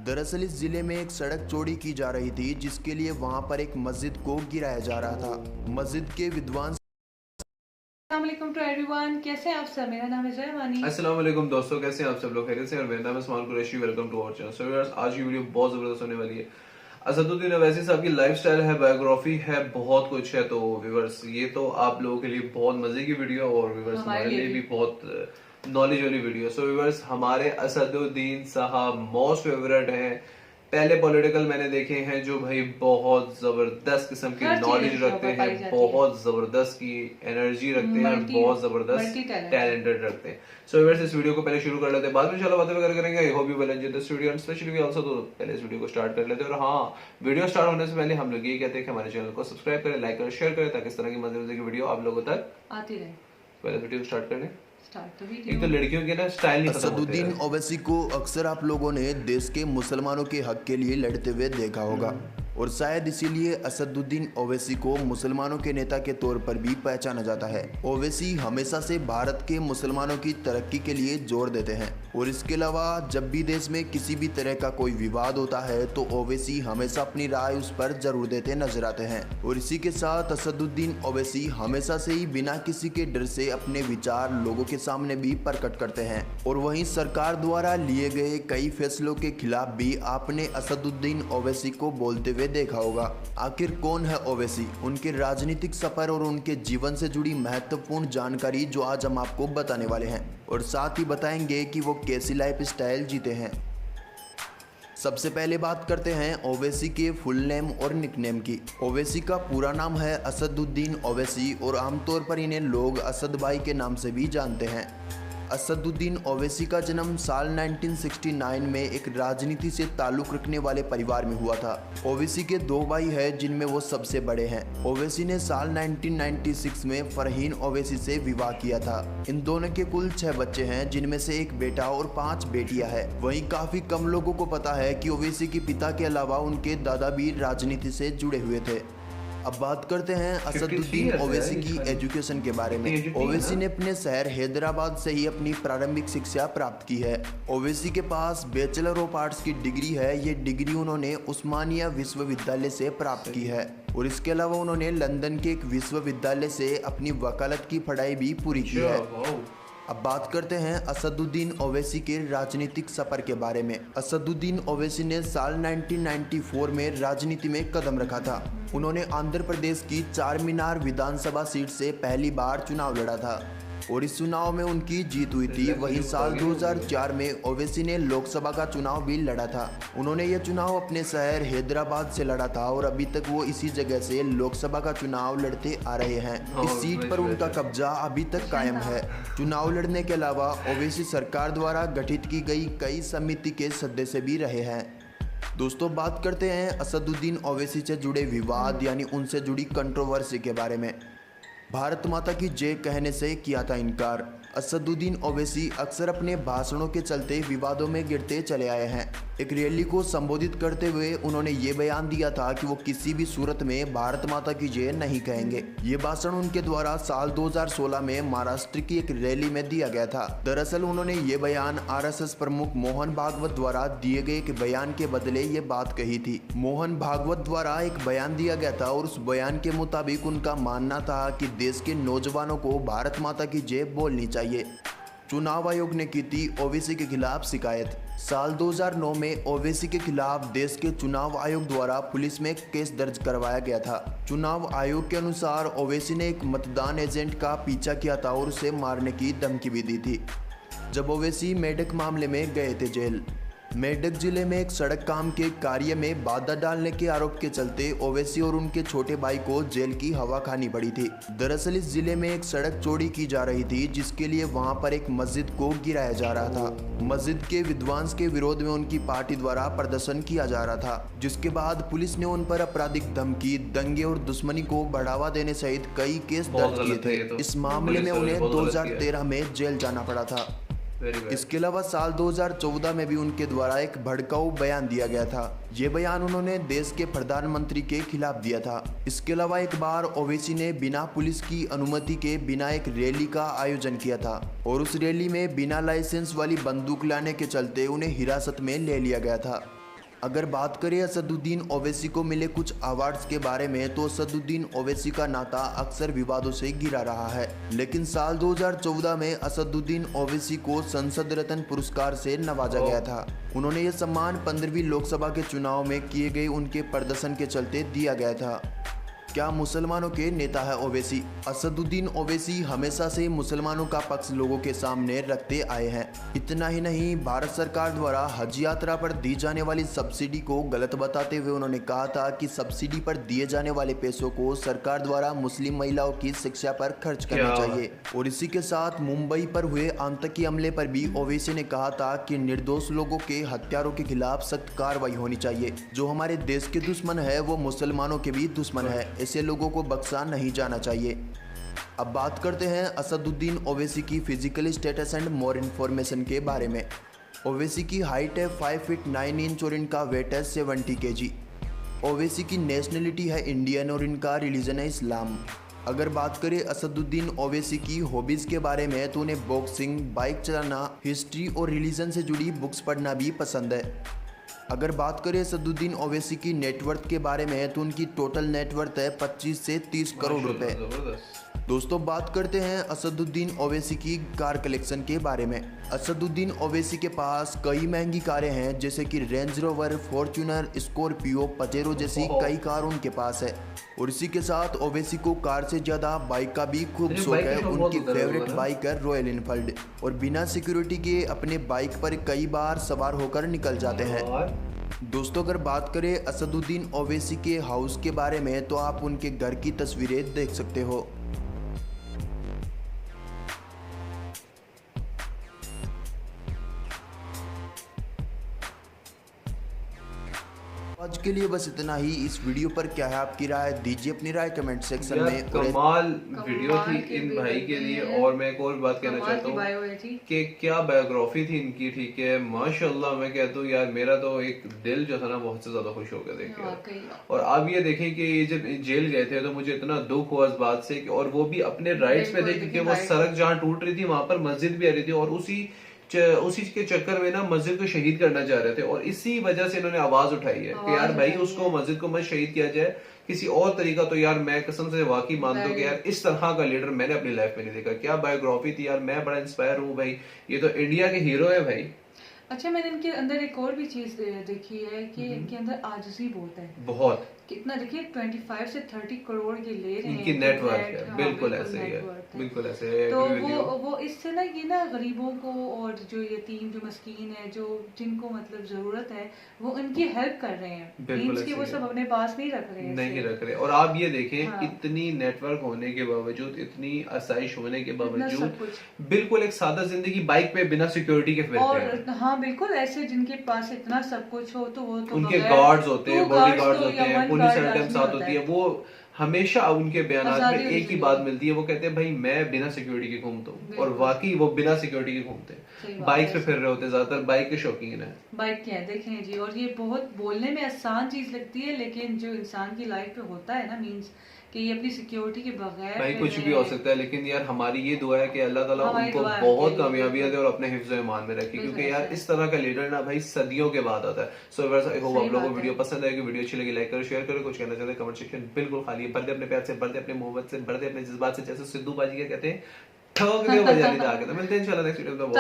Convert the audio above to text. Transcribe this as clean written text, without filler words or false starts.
दरअसल इस जिले में एक सड़क चौड़ी की जा रही थी, जिसके लिए वहां पर एक मस्जिद को गिराया जा रहा था। मस्जिद के विद्वान अस्सलाम टू एवरीवन, कैसे हैं आप सब। मेरा नाम है जयवानी। अस्सलाम वालेकुम दोस्तों, कैसे हैं आप सब लोग? खैरियत से? और मेरा नाम है Usman Qureshi. Welcome to our channel. So viewers, आज की वीडियो बहुत जबरदस्त होने वाली है। असदुद्दीन अवैसी साहब की लाइफस्टाइल है, बायोग्राफी है, बहुत कुछ है। तो व्यूअर्स, ये तो आप लोगों के लिए बहुत मजे की वीडियो और व्यूअर्स हमारे लिए भी बहुत नॉलेज वाली वीडियो। सो व्यूअर्स, हमारे असदुद्दीन साहब मोस्ट फेवरेट हैं। पहले पॉलिटिकल मैंने देखे हैं जो भाई बहुत जबरदस्त किस्म की नॉलेज रखते हैं, बहुत जबरदस्त की एनर्जी रखते हैं और बहुत जबरदस्त टैलेंटेड रखते हैं। सो व्यूअर्स, इस वीडियो को पहले शुरू कर लेते हैं, बाद में इंशाल्लाह बातें वगैरह करेंगे। I hope you will enjoy this video and specially we also. तो पहले इस वीडियो को स्टार्ट कर लेते हैं। और हाँ, वीडियो स्टार्ट होने से पहले हम लोग ये कहते हैं कि हमारे चैनल को सब्सक्राइब करें, लाइक करें, शेयर करें, ताकि इस तरह की मजे की वीडियो आप लोगों तक आती रहे। पहले वीडियो स्टार्ट करें। एक तो लड़कियों के ना स्टाइल नहीं खत्म होते असदुद्दीन ओवैसी को अक्सर आप लोगों ने देश के मुसलमानों के हक के लिए लड़ते हुए देखा होगा, और शायद इसीलिए असदुद्दीन ओवैसी को मुसलमानों के नेता के तौर पर भी पहचाना जाता है। ओवैसी हमेशा से भारत के मुसलमानों की तरक्की के लिए जोर देते हैं, और इसके अलावा जब भी देश में किसी भी तरह का कोई विवाद होता है तो ओवैसी हमेशा अपनी राय उस पर जरूर देते नजर आते हैं। और इसी के साथ असदुद्दीन ओवैसी हमेशा से ही बिना किसी के डर से अपने विचार लोगों के सामने भी प्रकट करते हैं। और वहीं सरकार द्वारा लिए गए कई फैसलों के खिलाफ भी आपने असदुद्दीन ओवैसी को बोलते हुए देखा होगा। आखिर कौन है ओवैसी, उनके राजनीतिक सफर और उनके जीवन से जुड़ी महत्वपूर्ण जानकारी जो आज हम आपको बताने वाले हैं, और साथ ही बताएंगे कि वो कैसी लाइफ स्टाइल जीते हैं। सबसे पहले बात करते हैं ओवैसी के फुल नेम और निकनेम की। ओवैसी का पूरा नाम है असदुद्दीन ओवैसी, और आमतौर पर इन्हें लोग असद भाई के नाम से भी जानते हैं। असदुद्दीन ओवैसी का जन्म साल 1969 में एक राजनीति से ताल्लुक रखने वाले परिवार में हुआ था। ओवैसी के दो भाई हैं, जिनमें वो सबसे बड़े हैं। ओवैसी ने साल 1996 में फरहीन ओवैसी से विवाह किया था। इन दोनों के कुल 6 बच्चे हैं, जिनमें से एक बेटा और 5 बेटियां हैं। वहीं काफी कम लोगों को पता है कि ओवैसी के पिता के अलावा उनके दादा भी राजनीति से जुड़े हुए थे। अब बात करते हैं असदुद्दीन ओवैसी की एजुकेशन के बारे में। ओवैसी ने अपने शहर हैदराबाद से ही अपनी प्रारंभिक शिक्षा प्राप्त की है। ओवैसी के पास बैचलर ऑफ आर्ट्स की डिग्री है। ये डिग्री उन्होंने उस्मानिया विश्वविद्यालय से प्राप्त की है, और इसके अलावा उन्होंने लंदन के एक विश्वविद्यालय से अपनी वकालत की पढ़ाई भी पूरी की है। अब बात करते हैं असदुद्दीन ओवैसी के राजनीतिक सफर के बारे में। असदुद्दीन ओवैसी ने साल 1994 में राजनीति में कदम रखा था। उन्होंने आंध्र प्रदेश की चार मीनार विधानसभा सीट से पहली बार चुनाव लड़ा था, और इस चुनाव में उनकी जीत हुई थी। वहीं साल 2004 में ओवैसी ने लोकसभा का चुनाव भी लड़ा था। उन्होंने यह चुनाव अपने शहर हैदराबाद से लड़ा था, और अभी तक वो इसी जगह से लोकसभा का चुनाव लड़ते आ रहे हैं। इस सीट पर उनका कब्जा अभी तक कायम है। चुनाव लड़ने के अलावा ओवैसी सरकार द्वारा गठित की गई कई समिति के सदस्य भी रहे हैं। दोस्तों, बात करते हैं असदुद्दीन ओवैसी से जुड़े विवाद यानी उनसे जुड़ी कंट्रोवर्सी के बारे में। भारत माता की जय कहने से किया था इनकार। असदुद्दीन ओवैसी अक्सर अपने भाषणों के चलते विवादों में गिरते चले आए हैं। एक रैली को संबोधित करते हुए उन्होंने ये बयान दिया था कि वो किसी भी सूरत में भारत माता की जय नहीं कहेंगे। ये भाषण उनके द्वारा साल 2016 में महाराष्ट्र की एक रैली में दिया गया था। दरअसल उन्होंने ये बयान आरएसएस प्रमुख मोहन भागवत द्वारा दिए गए एक बयान के बदले ये बात कही थी। मोहन भागवत द्वारा एक बयान दिया गया था, और उस बयान के मुताबिक उनका मानना था कि देश के नौजवानों को भारत माता की जय बोलनी चाहिए। चुनाव आयोग ने की थी ओवैसी के खिलाफ शिकायत। साल 2009 में ओवैसी के खिलाफ देश के चुनाव आयोग द्वारा पुलिस में केस दर्ज करवाया गया था। चुनाव आयोग के अनुसार ओवैसी ने एक मतदान एजेंट का पीछा किया था और उसे मारने की धमकी भी दी थी, जब ओवैसी मेढक मामले में गए थे जेल। मेढक जिले में एक सड़क काम के कार्य में बाधा डालने के आरोप के चलते ओवैसी और उनके छोटे भाई को जेल की हवा खानी पड़ी थी। दरअसल इस जिले में एक सड़क चौड़ी की जा रही थी, जिसके लिए वहां पर एक मस्जिद को गिराया जा रहा था। मस्जिद के विध्वंस के विरोध में उनकी पार्टी द्वारा प्रदर्शन किया जा रहा था, जिसके बाद पुलिस ने उन पर आपराधिक धमकी, दंगे और दुश्मनी को बढ़ावा देने सहित कई केस दर्ज किए थे। इस मामले में उन्हें 2013 में जेल जाना पड़ा था। इसके अलावा साल 2014 में भी उनके द्वारा एक भड़काऊ बयान दिया गया था। ये बयान उन्होंने देश के प्रधानमंत्री के खिलाफ दिया था। इसके अलावा एक बार ओवैसी ने बिना पुलिस की अनुमति के बिना एक रैली का आयोजन किया था, और उस रैली में बिना लाइसेंस वाली बंदूक लाने के चलते उन्हें हिरासत में ले लिया गया था। अगर बात करें असदुद्दीन ओवैसी को मिले कुछ अवार्ड्स के बारे में, तो असदुद्दीन ओवैसी का नाता अक्सर विवादों से घिरा रहा है। लेकिन साल 2014 में असदुद्दीन ओवैसी को संसद रत्न पुरस्कार से नवाजा गया था। उन्होंने ये सम्मान 15वीं लोकसभा के चुनाव में किए गए उनके प्रदर्शन के चलते दिया गया था। क्या मुसलमानों के नेता है ओवैसी? असदुद्दीन ओवैसी हमेशा से मुसलमानों का पक्ष लोगों के सामने रखते आए हैं। इतना ही नहीं, भारत सरकार द्वारा हज यात्रा पर दी जाने वाली सब्सिडी को गलत बताते हुए उन्होंने कहा था कि सब्सिडी पर दिए जाने वाले पैसों को सरकार द्वारा मुस्लिम महिलाओं की शिक्षा पर खर्च करना चाहिए। और इसी के साथ मुंबई पर हुए आतंकी हमले पर भी ओवैसी ने कहा था कि निर्दोष लोगों के हत्यारों के खिलाफ सख्त कार्रवाई होनी चाहिए। जो हमारे देश के दुश्मन है वो मुसलमानों के भी दुश्मन है, ऐसे लोगों को बख्शा नहीं जाना चाहिए। अब बात करते हैं असदुद्दीन ओवैसी की physical status and more information के बारे में। ओवैसी की हाइट है 5 फीट 9 इंच और इनका वेट है 70 kg। ओवैसी की नेशनलिटी है इंडियन और इनका रिलीजन है इस्लाम। अगर बात करें असदुद्दीन ओवैसी की हॉबीज़ के बारे में, तो उन्हें बॉक्सिंग, बाइक चलाना, हिस्ट्री और रिलीजन से जुड़ी बुक्स पढ़ना भी पसंद है। अगर बात करें असदुद्दीन ओवैसी की नेटवर्थ के बारे में, तो उनकी टोटल नेटवर्थ है 25 से 30 करोड़ रुपए। दोस्तों, बात करते हैं असदुद्दीन ओवैसी की कार कलेक्शन के बारे में। असदुद्दीन ओवैसी के पास कई महंगी कारें हैं, जैसे कि range rover, Fortuner, Scorpio, Pajero जैसी कई कार उनके पास है। और इसी के साथ ओवैसी को कार से ज्यादा बाइक का भी खूब शौक है। उनकी फेवरेट बाइक है रॉयल एनफील्ड और बिना सिक्योरिटी के अपने बाइक पर कई बार सवार होकर निकल जाते हैं। दोस्तों, अगर बात करें असदुद्दीन ओवैसी के हाउस के बारे में, तो आप उनके घर की तस्वीरें देख सकते हो। आज के लिए बस इतना ही। इस वीडियो पर क्या है आपकी राय? दीजिए अपनी राय कमेंट सेक्शन में। कमाल वीडियो थी इन भाई के लिए। और मैं एक और बात कहना चाहता हूँ कि क्या बायोग्राफी थी इनकी, ठीक है, माशाल्लाह। मैं कहता हूँ यार, मेरा तो एक दिल जो था ना बहुत से ज्यादा खुश हो गया देख के। और आप ये देखें कि ये जब जेल गए थे तो मुझे इतना दुख हुआ इस बात से, और वो भी अपने राइट्स पे थे, क्योंकि वो सड़क जहाँ टूट रही थी वहां पर मस्जिद भी आ रही थी, और उसी के चक्कर में ना मस्जिद को शहीद करना चाह रहे थे। और इसी वजह से इन्होंने आवाज उठाई है कि यार भाई, उसको मस्जिद को मत शहीद किया जाए, किसी और तरीका। तो यार मैं कसम से वाकई मानता हूँ कि यार इस तरह का लीडर मैंने अपनी लाइफ में नहीं देखा। क्या बायोग्राफी थी यार, मैं बड़ा इंस्पायर हूँ भाई। ये तो इंडिया के हीरो है भाई। अच्छा, मैंने इनके अंदर एक और भी चीज देखी है कि इनके अंदर आजिज़ी बहुत है। बहुत कितना देखिए, 25 से 30 करोड़ के ले रहे हैं इनकी नेटवर्क है। हाँ, बिल्कुल ऐसे ही है, बिल्कुल ऐसे है। तो वो इससे ना ये ना गरीबों को और जो यतीम, जो मस्कीन है, जो जिनको मतलब जरूरत है, वो इनकी हेल्प कर रहे हैं। मींस कि वो सब अपने पास नहीं रख रहे हैं, नहीं रख रहे। और आप ये देखें, हाँ। इतनी नेटवर्क होने के बावजूद, इतनी आसाइश होने के बावजूद, बिल्कुल एक सादा जिंदगी बाइक पे बिना सिक्योरिटी के फिरते हैं। हाँ बिल्कुल, ऐसे जिनके पास इतना सब कुछ हो तो वो तो उनके गार्ड्स होते हैं, बॉडी गार्ड्स होते हैं, पुलिस हर टाइम साथ होती है। वो हमेशा उनके बयानात में एक ही बात मिलती है, वो कहते हैं भाई मैं बिना सिक्योरिटी के घूमता हूँ। और वाकई वो बिना सिक्योरिटी के घूमते हैं, बाइक पे फिर रहे होते हैं, ज्यादातर बाइक के शौकीन है। बाइक क्या है देखें जी। और ये बहुत बोलने में आसान चीज लगती है, लेकिन जो इंसान की लाइफ पे होता है ना, मींस कि ये अपनी सिक्योरिटी के बगैर भाई कुछ भी हो सकता है। लेकिन यार हमारी ये दुआ है कि अल्लाह ताला उनको बहुत कामयाबियां दे और अपने हिफ्ज़ और ईमान में रखे, क्योंकि यार इस तरह का लीडर ना भाई सदियों के बाद आता है। सो आई होप आप लोगों को वीडियो पसंद आएगी। वीडियो अच्छी लगी लाइक करो, शेयर करो। कुछ कहना चाहते हैं कमेंट सेक्शन बिल्कुल खाली है। बढ़ते अपने प्यार से, बढ़ते अपने मोहब्बत से, बढ़ते अपने जज्बात से, जैसे सिद्धू बाजी क्या कहते हैं, ठोक दे बजानी था। मिलते हैं इंशाल्लाह नेक्स्ट वीडियो में।